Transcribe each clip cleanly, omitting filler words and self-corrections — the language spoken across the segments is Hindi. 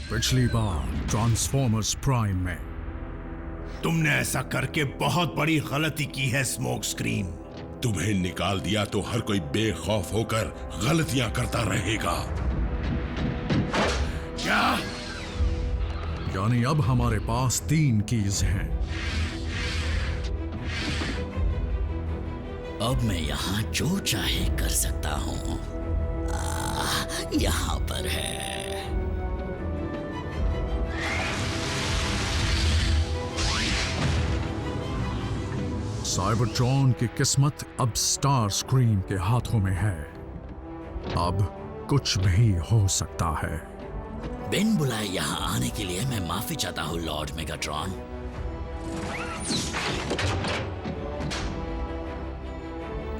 पिछली बार ट्रांसफॉर्मर्स प्राइम में तुमने ऐसा करके बहुत बड़ी गलती की है स्मोक स्क्रीन। तुम्हें निकाल दिया तो हर कोई बेखौफ होकर गलतियां करता रहेगा। क्या? यानी अब हमारे पास 3 कीज हैं। अब मैं यहाँ जो चाहे कर सकता हूँ। यहाँ पर है। साइबरट्रॉन की किस्मत अब स्टार स्क्रीन के हाथों में है। अब कुछ भी हो सकता है। बिन बुलाए यहाँ आने के लिए मैं माफी चाहता हूँ लॉर्ड मेगाट्रॉन।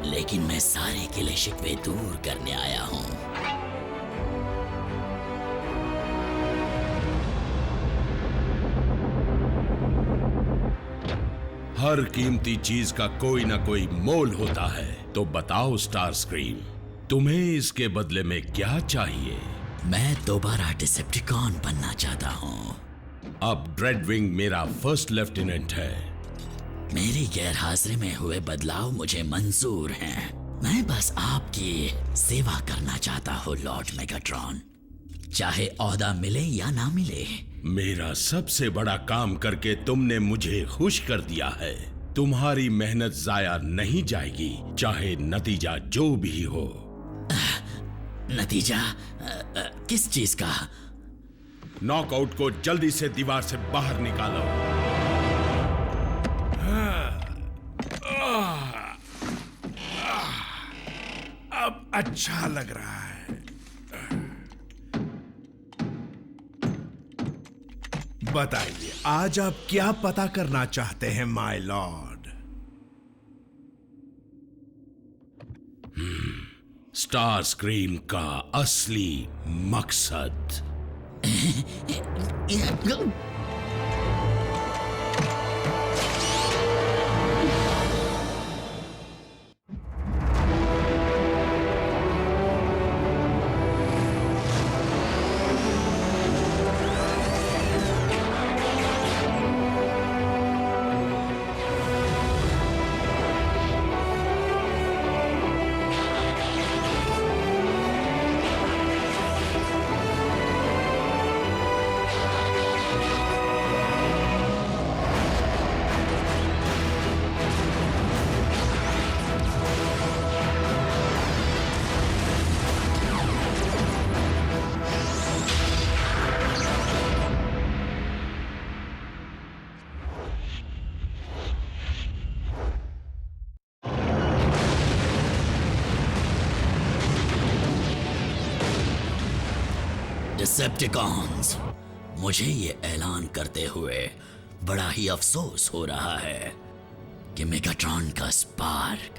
लेकिन मैं सारे गिले शिकवे दूर करने आया हूँ। हर कीमती चीज का कोई ना कोई मोल होता है। तो बताओ स्टार स्क्रीन, तुम्हें इसके बदले में क्या चाहिए? मैं दोबारा डिसेप्टिकॉन बनना चाहता हूँ। अब ड्रेडविंग मेरा फर्स्ट लेफ्टिनेंट है। मेरी गैर हाजिरी में हुए बदलाव मुझे मंजूर हैं। मैं बस आपकी सेवा करना चाहता हूँ लॉर्ड मेगाट्रॉन, चाहे ओहदा मिले या ना मिले। मेरा सबसे बड़ा काम करके तुमने मुझे खुश कर दिया है। तुम्हारी मेहनत जाया नहीं जाएगी, चाहे नतीजा जो भी हो। नतीजा किस चीज का? नॉकआउट को जल्दी से दीवार से बाहर निकालो। अब अच्छा लग रहा है। बताइए, आज आप क्या पता करना चाहते हैं माय लॉर्ड? स्टार स्क्रीन का असली मकसद। डिसेप्टिकॉन्स, मुझे ये ऐलान करते हुए बड़ा ही अफसोस हो रहा है कि मेगाट्रॉन का स्पार्क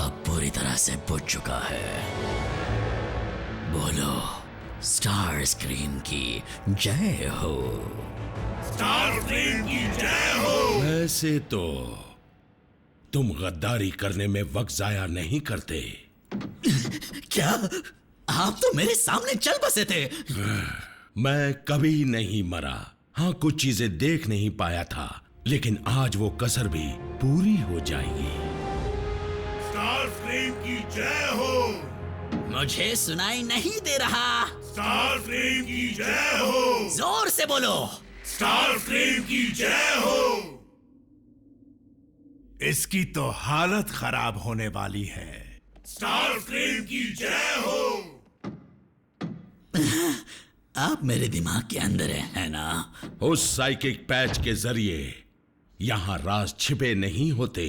अब पूरी तरह से बुझ चुका है। बोलो स्टार स्क्रीन की जय हो। स्टार स्क्रीन की जय हो। वैसे तो तुम गद्दारी करने में वक्त जाया नहीं करते। क्या आप तो मेरे सामने चल बसे थे? मैं कभी नहीं मरा। हाँ, कुछ चीजें देख नहीं पाया था, लेकिन आज वो कसर भी पूरी हो जाएगी। स्टार स्क्रीन की जय हो। मुझे सुनाई नहीं दे रहा। स्टार स्क्रीन की जय हो। जोर से बोलो। स्टार स्क्रीन की जय हो। इसकी तो हालत खराब होने वाली है। स्टार स्क्रीन की जय हो। आप मेरे दिमाग के अंदर है ना? उस साइकिक पैच के जरिए यहाँ राज छिपे नहीं होते,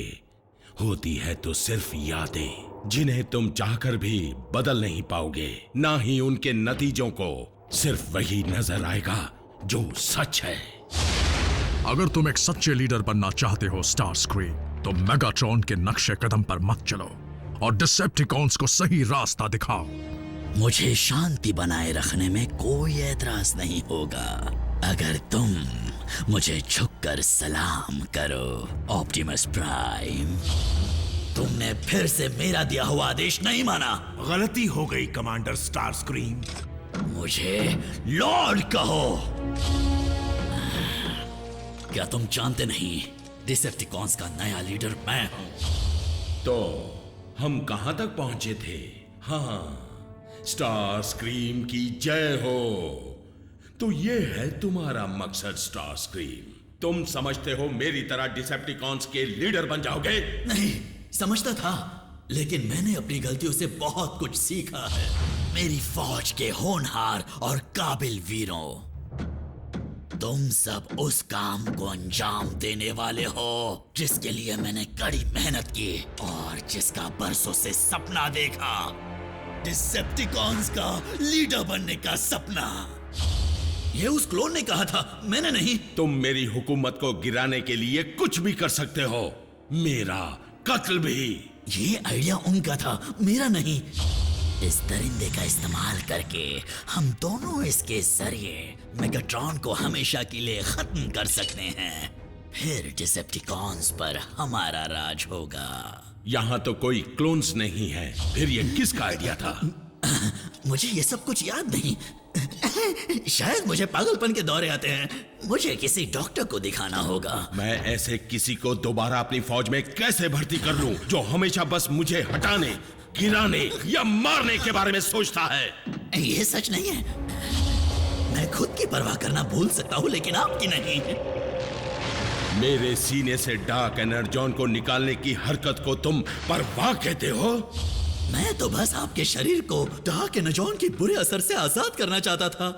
होती है तो सिर्फ यादें, जिन्हें तुम चाहकर भी बदल नहीं पाओगे। ना ही उनके नतीजों को, सिर्फ वही नजर आएगा जो सच है। अगर तुम एक सच्चे लीडर बनना चाहते हो स्टार स्क्रीन, तो मेगाट्रॉन के नक्शे कदम पर मत चलो और डिसेप्टिकॉन्स को सही रास्ता दिखाओ। मुझे शांति बनाए रखने में कोई एतराज नहीं होगा अगर तुम मुझे झुककर सलाम करो ऑप्टिमस प्राइम। तुमने फिर से मेरा दिया हुआ आदेश नहीं माना। गलती हो गई कमांडर स्टार स्क्रीन। मुझे लॉर्ड कहो। क्या तुम जानते नहीं, डिसेप्टिकॉन्स का नया लीडर मैं हूं। तो हम कहां तक पहुंचे थे? हाँ, स्टार स्क्रीम की जय हो। तो ये है तुम्हारा मकसद स्टार स्क्रीम। तुम समझते हो मेरी तरह डिसेप्टिकॉन्स के लीडर बन जाओगे? नहीं, समझता था, लेकिन मैंने अपनी गलतियों से बहुत कुछ सीखा है। मेरी फौज के होनहार और काबिल वीरों, तुम सब उस काम को अंजाम देने वाले हो जिसके लिए मैंने कड़ी मेहनत की और जिसका बरसों से सपना देखा। डिसेप्टिकॉन्स का लीडर बनने का सपना। ये उस क्लोन ने कहा था, मैंने नहीं। तुम मेरी हुकूमत को गिराने के लिए कुछ भी कर सकते हो, मेरा कत्ल भी। ये आइडिया उनका था, मेरा नहीं। इस दरिंदे का इस्तेमाल करके हम दोनों इसके जरिए मेगाट्रॉन को हमेशा के लिए खत्म कर सकते हैं। फिर डिसेप्टिकॉन्स पर हमारा राज होगा। यहाँ तो कोई क्लोन्स नहीं है, फिर ये किसका आइडिया था? मुझे ये सब कुछ याद नहीं। शायद मुझे पागलपन के दौरे आते हैं। मुझे किसी डॉक्टर को दिखाना होगा। मैं ऐसे किसी को दोबारा अपनी फौज में कैसे भर्ती कर लूं जो हमेशा बस मुझे हटाने, गिराने या मारने के बारे में सोचता है। ये सच नहीं है। मैं खुद की परवाह करना भूल सकता हूँ, लेकिन आपकी नहीं। मेरे सीने से डार्क एनर्जॉन को निकालने की हरकत को तुम परवाह कहते हो? मैं तो बस आपके शरीर को डार्क एनर्जॉन के बुरे असर से आजाद करना चाहता था।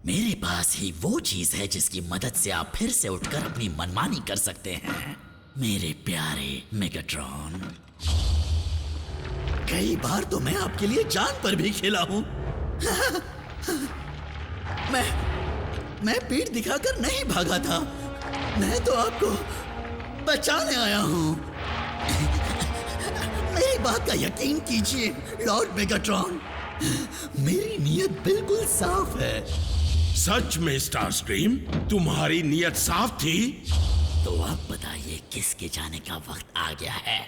मेरे पास ही वो चीज है जिसकी मदद से आप फिर से उठकर अपनी मनमानी कर सकते हैं, मेरे प्यारे मेगाट्रॉन। कई बार तो मैं आपके लिए जान पर भी खेला हूं। मैं पीठ दिखाकर नहीं भागा था, मैं तो आपको बचाने आया हूं। मेरी बात का यकीन कीजिए लॉर्ड मेगाट्रॉन, मेरी नीयत बिल्कुल साफ है। सच में स्टार स्क्रीम, तुम्हारी नीयत साफ थी? तो अब बताइए किसके जाने का वक्त आ गया है?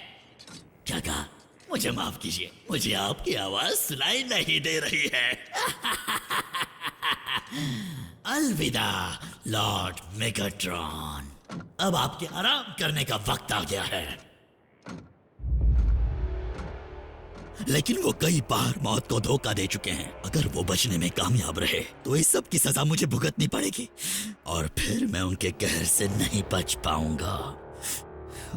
क्या कहा? मुझे माफ कीजिए, मुझे आपकी आवाज सुनाई नहीं दे रही है। अलविदा लॉर्ड मेगाट्रॉन, अब आपके आराम करने का वक्त आ गया है। लेकिन वो कई बार मौत को धोखा दे चुके हैं। अगर वो बचने में कामयाब रहे तो इस सब की सजा मुझे भुगतनी पड़ेगी और फिर मैं उनके कहर से नहीं बच पाऊंगा।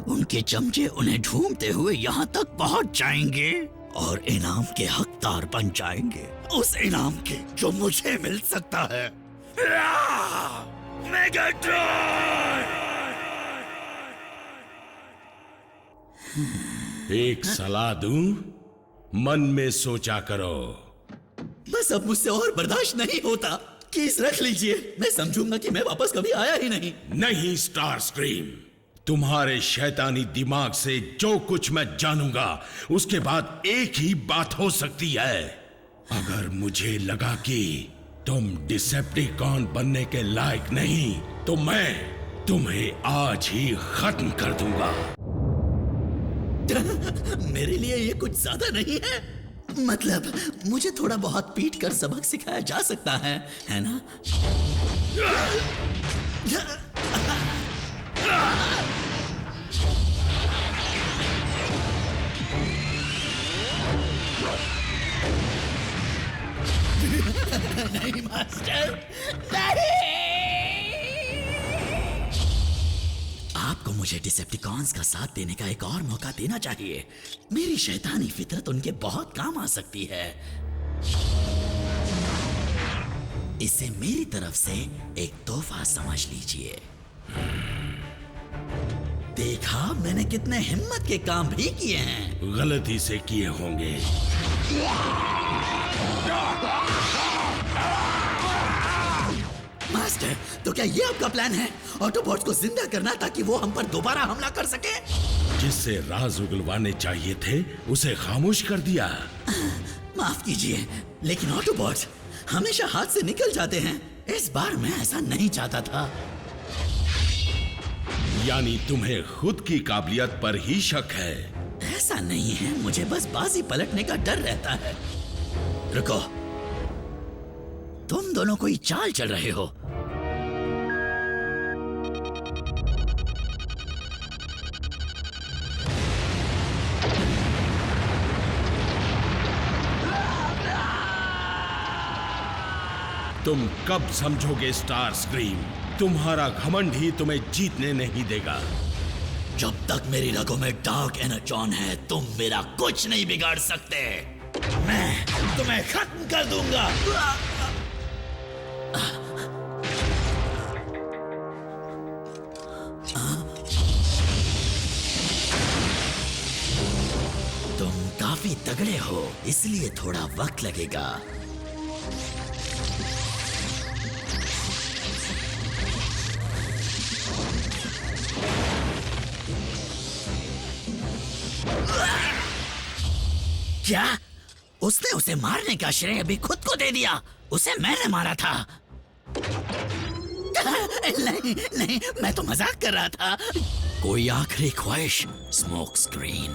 उनके चमचे उन्हें ढूंढते हुए यहाँ तक पहुंच जाएंगे और इनाम के हकदार बन जाएंगे, उस इनाम के जो मुझे मिल सकता है। मेगाट्रॉन! एक सलाह दूं? मन में सोचा करो। बस अब मुझसे और बर्दाश्त नहीं होता। केस रख लीजिए, मैं समझूंगा कि मैं वापस कभी आया ही नहीं। नहीं स्टार स्क्रीम, तुम्हारे शैतानी दिमाग से जो कुछ मैं जानूंगा उसके बाद एक ही बात हो सकती है। अगर मुझे लगा कि तुम डिसेप्टिकॉन बनने के लायक नहीं तो मैं तुम्हें आज ही खत्म कर दूंगा। मेरे लिए ये कुछ ज्यादा नहीं है। मतलब मुझे थोड़ा बहुत पीट कर सबक सिखाया जा सकता है ना? नहीं मास्टर, नहीं। आपको मुझे डिसेप्टिकॉन्स का साथ देने का एक और मौका देना चाहिए। मेरी शैतानी फितरत उनके बहुत काम आ सकती है। इसे मेरी तरफ से एक तोहफा समझ लीजिए। देखा मैंने कितने हिम्मत के काम भी किए हैं। गलती से किए होंगे। मास्टर, तो क्या ये आपका प्लान है? ऑटोबॉट्स को जिंदा करना ताकि वो हम पर दोबारा हमला कर सके? जिससे राज उगलवाने चाहिए थे उसे खामोश कर दिया। माफ कीजिए, लेकिन ऑटोबॉट्स हमेशा हाथ से निकल जाते हैं। इस बार मैं ऐसा नहीं चाहता था। यानी तुम्हें खुद की काबिलियत पर ही शक है? ऐसा नहीं है, मुझे बस बाजी पलटने का डर रहता है। रुको, तुम दोनों कोई चाल चल रहे हो। तुम कब समझोगे स्टार स्क्रीम? तुम्हारा घमंड ही तुम्हें जीतने नहीं देगा। जब तक मेरी रगों में डार्क एनर्जॉन है, तुम मेरा कुछ नहीं बिगाड़ सकते। मैं तुम्हें खत्म कर दूंगा। तुम काफी तगड़े हो, इसलिए थोड़ा वक्त लगेगा। क्या? उसने उसे मारने का श्रेय अभी खुद को दे दिया। उसे मैंने मारा था। नहीं नहीं, मैं तो मजाक कर रहा था। कोई आखिरी ख्वाहिश स्मोक स्क्रीन?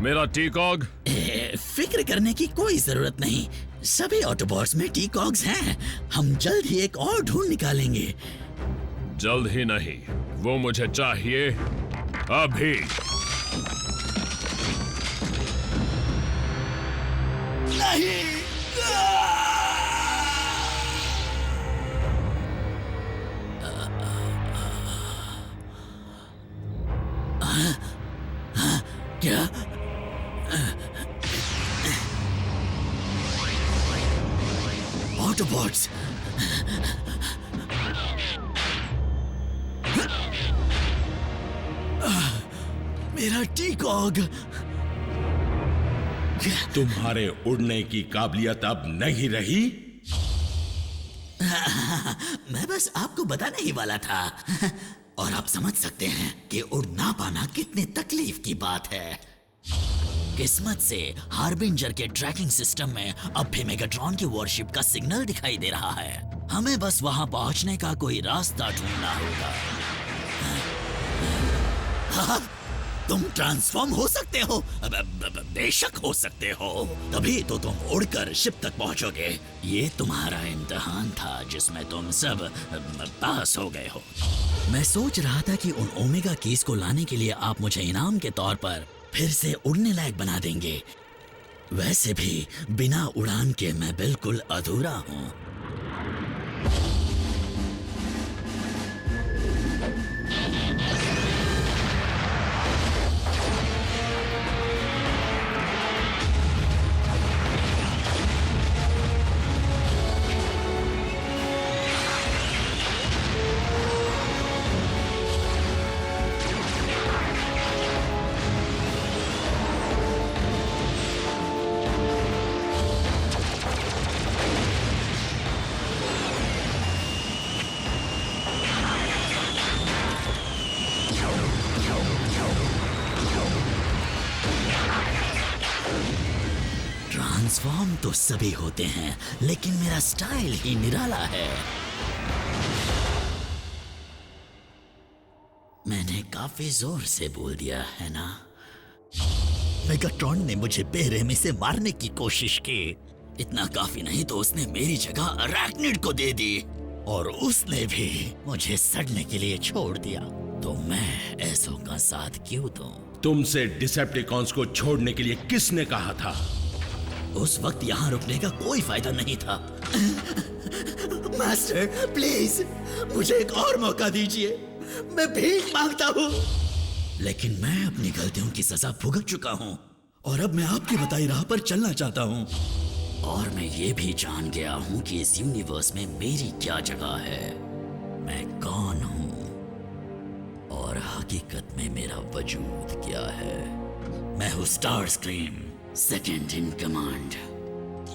मेरा टीकॉग? फिक्र करने की कोई जरूरत नहीं। सभी ऑटोबॉट्स में टीकॉग्स हैं। हम जल्द ही एक और ढूंढ निकालेंगे। जल्द ही नहीं, वो मुझे चाहिए अभी। नहीं। क्या? ऑटोबॉट्स! मेरा टीकॉग! तुम्हारे उड़ने की काबिलियत अब नहीं रही। मैं बस आपको बताने ही वाला था। और आप समझ सकते हैं कि उड़ ना पाना कितनी तकलीफ की बात है। किस्मत से हार्बिंजर के ट्रैकिंग सिस्टम में अब भी मेगाट्रॉन की वॉरशिप का सिग्नल दिखाई दे रहा है। हमें बस वहां पहुंचने का कोई रास्ता ढूंढना होगा। हाँ, तुम ट्रांसफॉर्म हो सकते हो। बेशक हो सकते हो, तभी तो तुम उड़कर शिप तक पहुंचोगे। ये तुम्हारा इम्तिहान था जिसमें तुम सब पास हो गए हो। मैं सोच रहा था कि उन ओमेगा कीज को लाने के लिए आप मुझे इनाम के तौर पर फिर से उड़ने लायक बना देंगे। वैसे भी बिना उड़ान के मैं बिल्कुल अधूरा हूं। ट्रांसफॉर्म तो सभी होते हैं, लेकिन मेरा स्टाइल ही निराला है। मैंने काफी जोर से बोल दिया है ना? मेगाट्रॉन ने मुझे बेरहमी से मारने की कोशिश की। इतना काफी नहीं तो उसने मेरी जगह अरैक्निड को दे दी, और उसने भी मुझे सड़ने के लिए छोड़ दिया। तो मैं ऐसों का साथ क्यों दूं? तुमसे डिसेप्टिकॉन्स को छोड़ने के लिए किसने कहा था? उस वक्त यहाँ रुकने का कोई फायदा नहीं था। मास्टर, प्लीज मुझे एक और मौका दीजिए। मैं भीख मांगता हूँ। लेकिन मैं अपनी गलतियों की सजा भुगत चुका हूँ, और अब मैं आपकी बताई राह पर चलना चाहता हूँ। और मैं ये भी जान गया हूँ कि इस यूनिवर्स में मेरी क्या जगह है, मैं कौन हूँ, और हकीकत में मेरा वजूद क्या है। मैं हूँ star scream, second in command,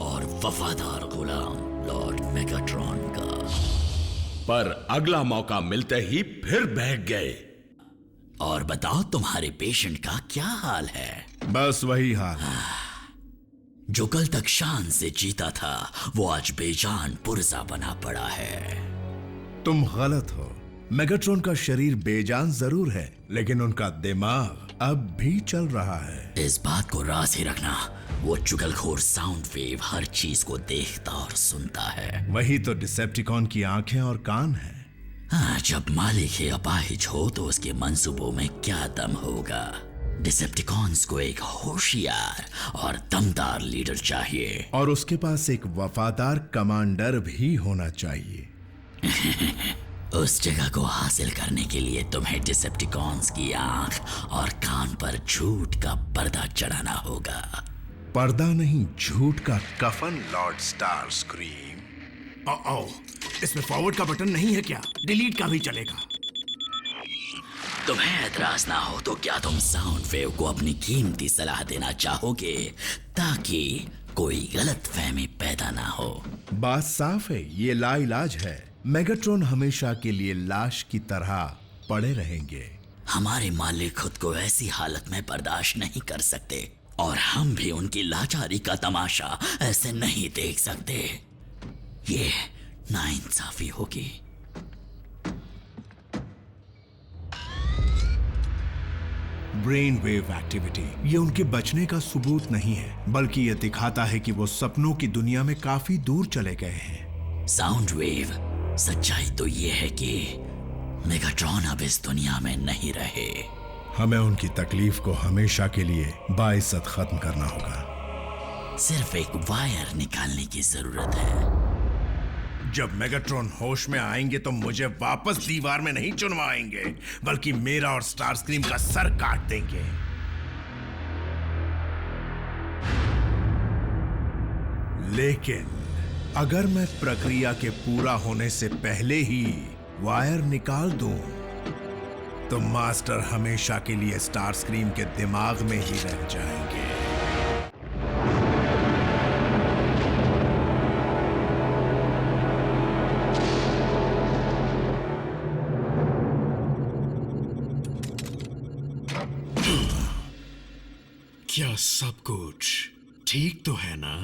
और वफादार गुलाम लॉर्ड मेगाट्रॉन का। पर अगला मौका मिलते ही फिर बैठ गए। और बताओ तुम्हारे पेशेंट का क्या हाल है? बस वही हाल है। जो कल तक शान से जीता था, वो आज बेजान पुरजा बना पड़ा है। तुम गलत हो। मेगाट्रॉन का शरीर बेजान जरूर है, लेकिन उनका दिमाग अब भी चल रहा है। इस बात को राज ही रखना, वो चुगलखोर साउंड वेव हर चीज को देखता और सुनता है। वही तो डिसेप्टिकॉन की आंखें और कान हैं। हाँ, जब मालिक ही अपाहिज हो तो उसके मंसूबों में क्या दम होगा। डिसेप्टिकॉन्स को एक होशियार और दमदार लीडर चाहिए, और उसके पास एक वफादार कमांडर भी होना चाहिए। उस जगह को हासिल करने के लिए तुम्हें डिसेप्टिकॉन्स की आंख और कान पर झूठ का पर्दा चढ़ाना होगा। पर्दा नहीं, झूठ का कफन, लॉर्ड स्टार स्क्रीम। इसमें फॉरवर्ड का बटन नहीं है क्या? डिलीट का भी चलेगा। तुम्हें एतराज ना हो तो क्या तुम साउंड वेव को अपनी कीमती सलाह देना चाहोगे, ताकि कोई गलत फहमी पैदा ना हो? बात साफ है, ये लाइलाज है। मेगाट्रॉन हमेशा के लिए लाश की तरह पड़े रहेंगे। हमारे मालिक खुद को ऐसी हालत में बर्दाश्त नहीं कर सकते, और हम भी उनकी लाचारी का तमाशा ऐसे नहीं देख सकते। ये नाइंसाफी होगी। ब्रेन वेव एक्टिविटी ये उनके बचने का सबूत नहीं है, बल्कि ये दिखाता है कि वो सपनों की दुनिया में काफी दूर चले गए हैं। साउंड वेव, सच्चाई तो ये है कि मेगाट्रॉन अब इस दुनिया में नहीं रहे। हमें उनकी तकलीफ को हमेशा के लिए बाइज्जत खत्म करना होगा। सिर्फ एक वायर निकालने की जरूरत है। जब मेगाट्रॉन होश में आएंगे तो मुझे वापस दीवार में नहीं चुनवाएंगे, बल्कि मेरा और स्टारस्क्रीम का सर काट देंगे। लेकिन अगर मैं प्रक्रिया के पूरा होने से पहले ही वायर निकाल दूं, तो मास्टर हमेशा के लिए स्टारस्क्रीम के दिमाग में ही रह जाएंगे। क्या सब कुछ ठीक तो है ना?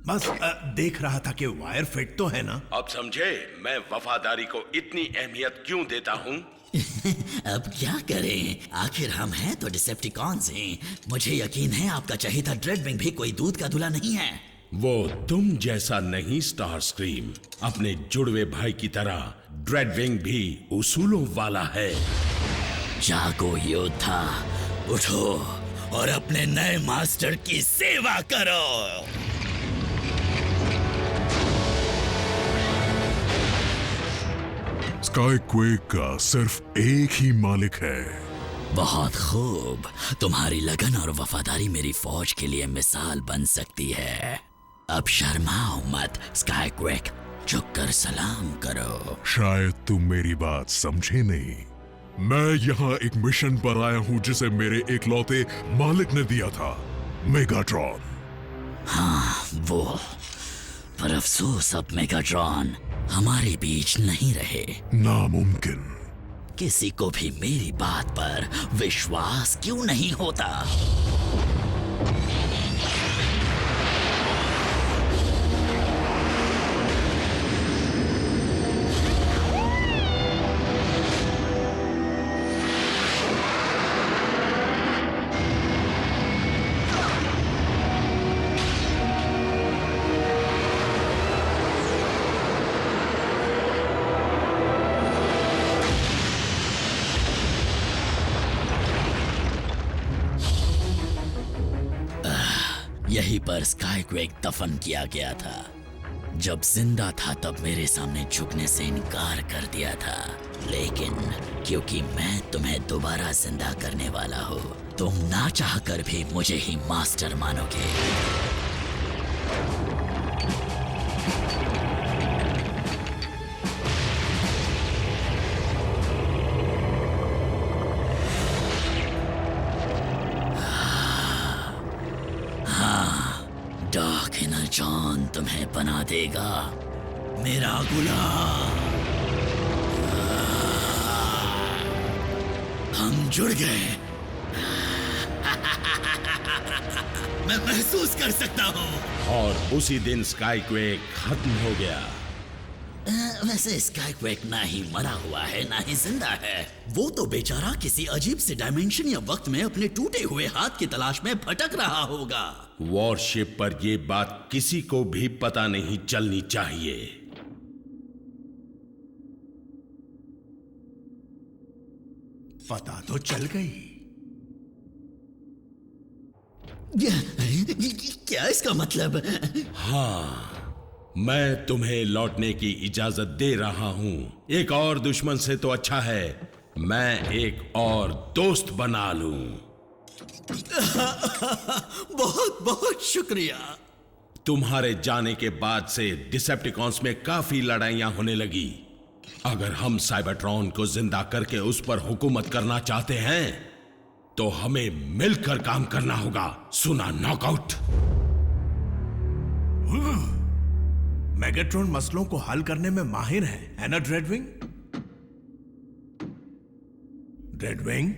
बस देख रहा था कि वायर फिट तो है ना। अब समझे मैं वफादारी को इतनी अहमियत क्यों देता हूँ। अब क्या करें, आखिर हम हैं तो डिसेप्टिकॉन्स हैं। मुझे यकीन है आपका चहेता ड्रेडविंग भी कोई दूध का धुला नहीं है। वो तुम जैसा नहीं स्टारस्क्रीम, अपने जुड़वे भाई की तरह ड्रेडविंग भी उसूलों वाला है। जागो योद्धा, उठो और अपने नए मास्टर की सेवा करो। स्काईक्वेक का सिर्फ एक ही मालिक है। बहुत खूब, तुम्हारी लगन और वफादारी मेरी फौज के लिए मिसाल बन सकती है। अब शर्माओ मत स्काईक्वेक, झुककर सलाम करो। शायद तुम मेरी बात समझे नहीं। मैं यहाँ एक मिशन पर आया हूँ जिसे मेरे एकलौते मालिक ने दिया था, मेगाट्रॉन। हाँ वो, पर अफसोस अब मेगाट्रॉन हमारे बीच नहीं रहे। नामुमकिन। किसी को भी मेरी बात पर विश्वास क्यों नहीं होता? यहीं पर स्काईक्वेक दफन किया गया था। जब जिंदा था तब मेरे सामने झुकने से इनकार कर दिया था, लेकिन क्योंकि मैं तुम्हें दोबारा जिंदा करने वाला हूँ, तुम ना चाहकर भी मुझे ही मास्टर मानोगे। डार्क एनर्जॉन तुम्हें बना देगा मेरा गुलाम। हम जुड़ गए। मैं महसूस कर सकता हूँ। और उसी दिन स्काईक्वेक खत्म हो गया। वैसे स्काईक्वेक ना ही मरा हुआ है ना ही जिंदा है। वो तो बेचारा किसी अजीब से डायमेंशन या वक्त में अपने टूटे हुए हाथ की तलाश में भटक रहा होगा। वॉरशिप पर ये बात किसी को भी पता नहीं चलनी चाहिए। पता तो चल गई। क्या इसका मतलब? हाँ, मैं तुम्हें लौटने की इजाजत दे रहा हूं। एक और दुश्मन से तो अच्छा है मैं एक और दोस्त बना लूं। बहुत बहुत शुक्रिया। तुम्हारे जाने के बाद से डिसेप्टिकॉन्स में काफी लड़ाइयां होने लगी। अगर हम साइबरट्रॉन को जिंदा करके उस पर हुकूमत करना चाहते हैं तो हमें मिलकर काम करना होगा। सुना, नॉकआउट। मेगाट्रॉन मसलों को हल करने में माहिर है ना ड्रेडविंग? ड्रेडविंग